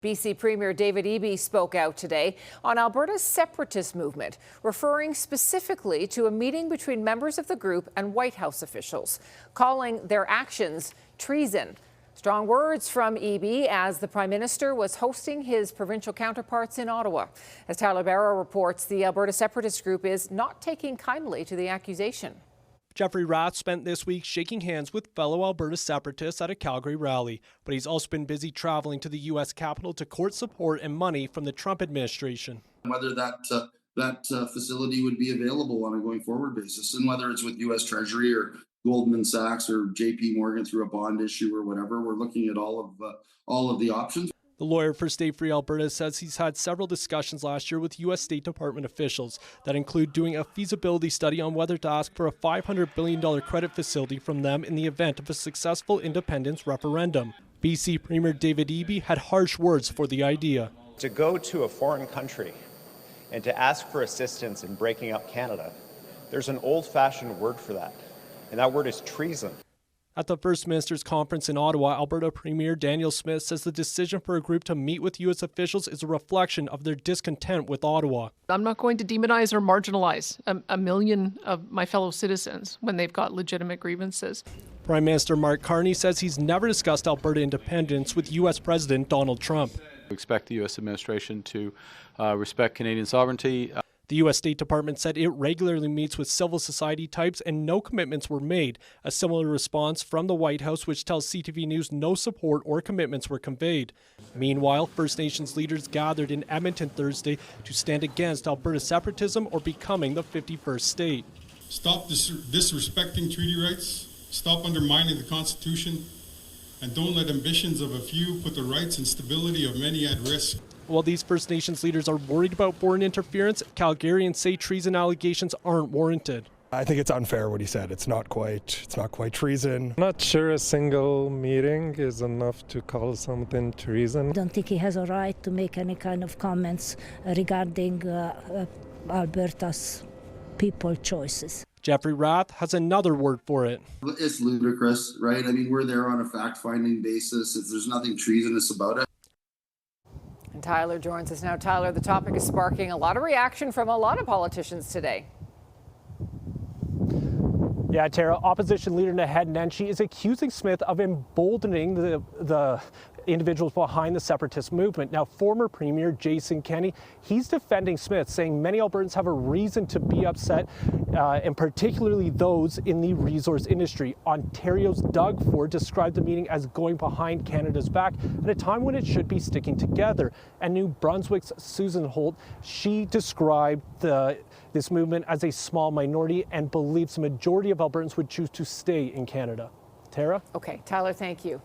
BC Premier David Eby spoke out today on Alberta's separatist movement, referring specifically to a meeting between members of the group and White House officials, calling their actions treason. Strong words from Eby as the Prime Minister was hosting his provincial counterparts in Ottawa. As Tyler Barrow reports, the Alberta separatist group is not taking kindly to the accusation. Jeffrey Rath spent this week shaking hands with fellow Alberta separatists at a Calgary rally, but he's also been busy traveling to the U.S. Capitol to court support and money from the Trump administration. Whether that facility would be available on a going forward basis, and whether it's with U.S. Treasury or Goldman Sachs or J.P. Morgan through a bond issue or whatever, we're looking at all of the options. The lawyer for State Free Alberta says he's had several discussions last year with U.S. State Department officials that include doing a feasibility study on whether to ask for a $500 billion credit facility from them in the event of a successful independence referendum. BC Premier David Eby had harsh words for the idea. To go to a foreign country and to ask for assistance in breaking up Canada, there's an old-fashioned word for that, and that word is treason. At the First Minister's Conference in Ottawa, Alberta Premier Daniel Smith says the decision for a group to meet with U.S. officials is a reflection of their discontent with Ottawa. I'm not going to demonize or marginalize a million of my fellow citizens when they've got legitimate grievances. Prime Minister Mark Carney says he's never discussed Alberta independence with U.S. President Donald Trump. We expect the U.S. administration to respect Canadian sovereignty. The U.S. State Department said it regularly meets with civil society types and no commitments were made. A similar response from the White House, which tells CTV News no support or commitments were conveyed. Meanwhile, First Nations leaders gathered in Edmonton Thursday to stand against Alberta separatism or becoming the 51st state. Stop disrespecting treaty rights, stop undermining the Constitution, and don't let ambitions of a few put the rights and stability of many at risk. While these First Nations leaders are worried about foreign interference, Calgarians say treason allegations aren't warranted. I think it's unfair what he said. It's not quite treason. I'm not sure a single meeting is enough to call something treason. I don't think he has a right to make any kind of comments regarding Alberta's people choices. Jeffrey Rath has another word for it. It's ludicrous, right? I mean, we're there on a fact-finding basis. If there's nothing treasonous about it. And Tyler joins us now. Tyler, the topic is sparking a lot of reaction from a lot of politicians today. Yeah, Tara, opposition leader Naheed Nenshi is accusing Smith of emboldening the individuals behind the separatist movement. Now, former Premier Jason Kenney, he's defending Smith, saying many Albertans have a reason to be upset, and particularly those in the resource industry. Ontario's Doug Ford described the meeting as going behind Canada's back at a time when it should be sticking together. And New Brunswick's Susan Holt, she described this movement as a small minority and believes the majority of Albertans would choose to stay in Canada. Tara? Okay, Tyler, thank you.